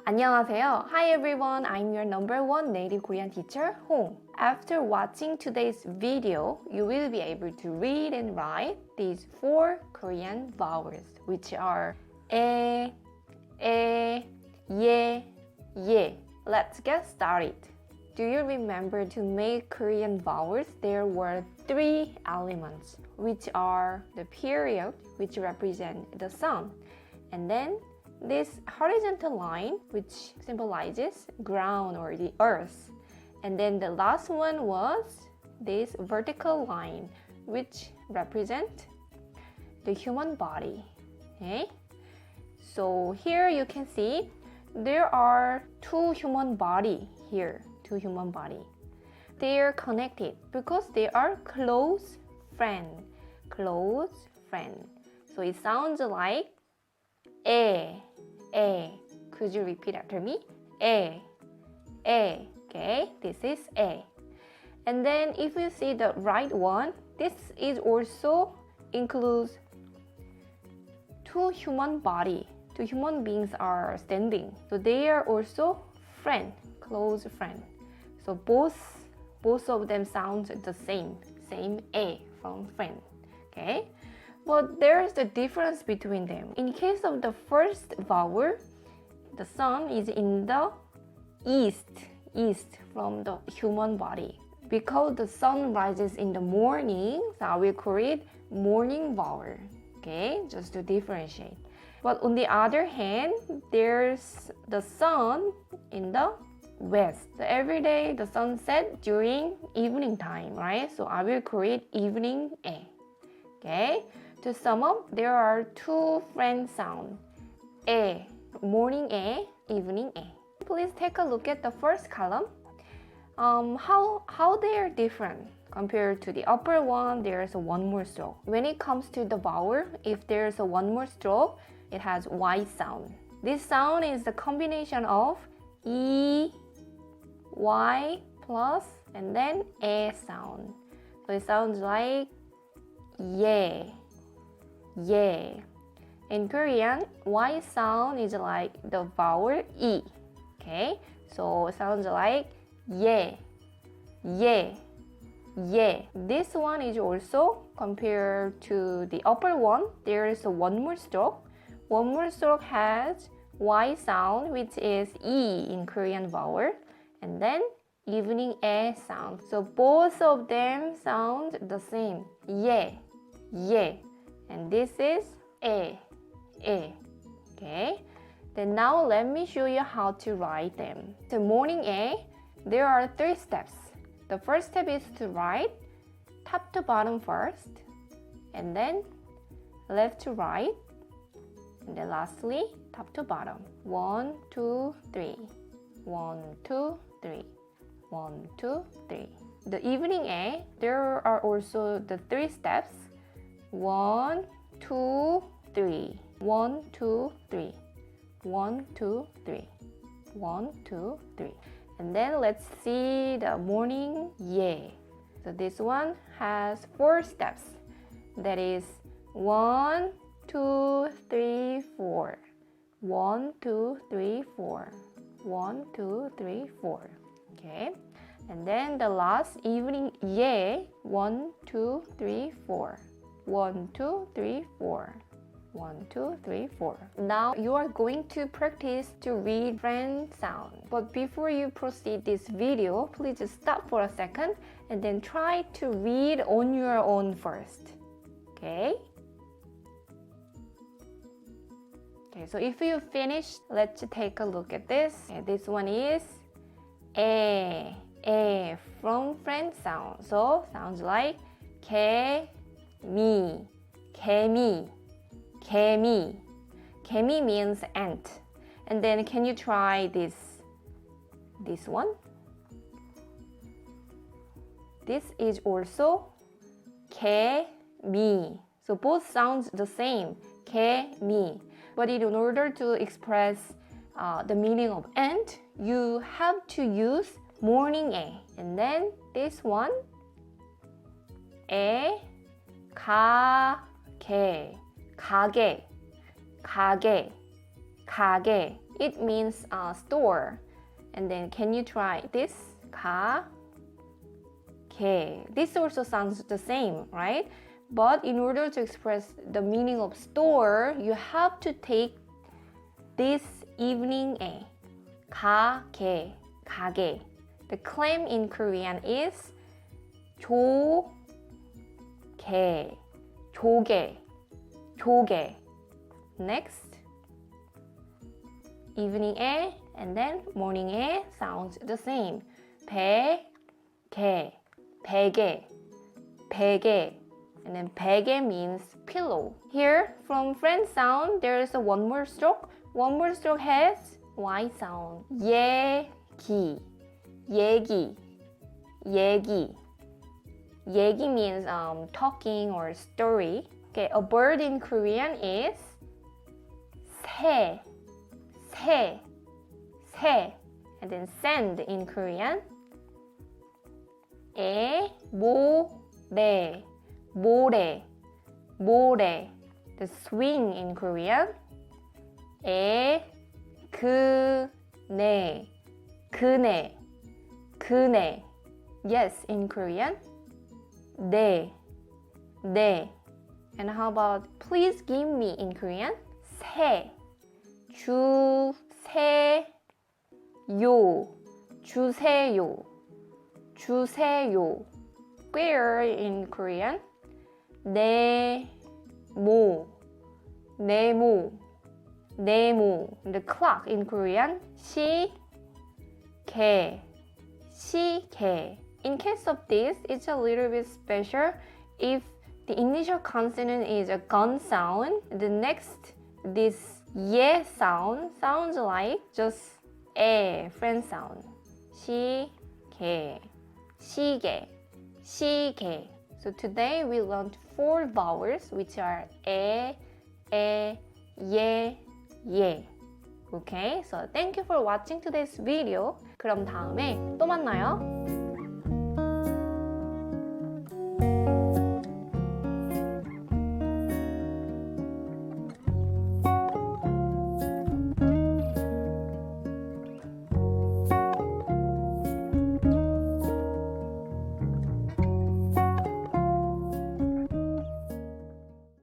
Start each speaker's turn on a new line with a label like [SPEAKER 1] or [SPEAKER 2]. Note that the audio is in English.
[SPEAKER 1] 안녕하세요. Hi everyone, I'm your number one native Korean teacher, Hong. After watching today's video, you will be able to read and write these 4 Korean vowels, which are ㅅ, ㅜ, 예. Let's get started. Do you remember to make Korean vowels? There were 3 elements, which are the period, which represent the sun, and then this horizontal line, which symbolizes ground or the earth. And then the last one was this vertical line, which represent the human body. Okay? So here you can see there are 2 human body here, 2 human body. They are connected because they are close friend. So it sounds like ㅅ. Could you repeat after me? ㅅ. Okay, this is ㅅ. And then if you see the right one, this is also includes 2 human body. 2 human beings are standing. So they are also friend, close friend. So both of them sound the same ㅅ from friend. Okay? But there's the difference between them. In case of the first vowel, the sun is in the east from the human body. Because the sun rises in the morning, so I will call it morning vowel. Okay, just to differentiate. But on the other hand, there's the sun in the west. So every day the sun sets during evening time, right? So I will call it evening ㅅ. Okay. To sum up, there are 2 friend sounds, ㅅ, morning ㅅ, evening ㅅ. Please take a look at the first column. How they are different compared to the upper one. There's one more stroke. When it comes to the vowel, if there's one more stroke, it has Y sound. This sound is the combination of E, Y plus and then ㅅ sound. So it sounds like 예. In Korean, Y sound is like the vowel E. Okay, so it sounds like 예. This one is also compared to the upper one. There is one more stroke. One more stroke has Y sound, which is E in Korean vowel, and then evening ㅅ sound. So both of them sound the same. 예. And this is ㅅ. Okay. Then now let me show you how to write them. So morning ㅅ, there are 3 steps. The first step is to write top to bottom first, and then left to right, and then lastly top to bottom. 1, 2, 3. 1, 2, 3. 1, 2, 3. The evening ㅅ, there are also the 3 steps. 1, 2, 3. 1, 2, 3. 1, 2, 3. 1, 2, 3. And then let's see the morning 예. So this one has 4 steps. That is 1, 2, 3, 4. 1, 2, 3, 4. 1, 2, 3, 4. Okay. And then the last evening 예. 1, 2, 3, 4. 1, 2, 3, 4. 1, 2, 3, 4. Now you are going to practice to read friend sound. But before you proceed this video, please just stop for a second and then try to read on your own first. Okay? Okay, so if you finished, let's take a look at this. Okay, this one is ㅅ from friend sound. So sounds like 개미. 개미 means ant. And then can you try this one? This is also 개미. So both sounds the same, 개미. But in order to express the meaning of ant, you have to use morning ㅅ. And then this one, 가게. it means store. And then can you try this? 가, 게. This also sounds the same, right? But in order to express the meaning of store, you have to take this evening에. 가, 게, 가게. The claim in Korean is 조, 게, 조개, 조개. Next, evening에 and then morning에 sounds the same. 배, 게, 베개, 베개. And then 베개 means pillow. Here, from friend sound, there is one more stroke. One more stroke has Y sound. 얘기, 얘기, 얘기. 얘기 means talking or story. Okay, a bird in Korean is 새, 새, 새. And then sand in Korean. 모래, 모래, 모래. The swing in Korean. 그네, 그네, 그네. Yes, in Korean. 네, 네. And how about please give me in Korean? 새, 주세요, 주세요, 주세요. Square in Korean. 네모, 네모, 네모. The clock in Korean. 시계, 시계. In case of this, it's a little bit special. If the initial consonant is a gun sound, the next, this ye sound sounds like just a friend sound. 시계, 시계, 시계. So today we learned 4 vowels which are ye, ye. Okay, so thank you for watching today's video. 그럼 다음에 또 만나요.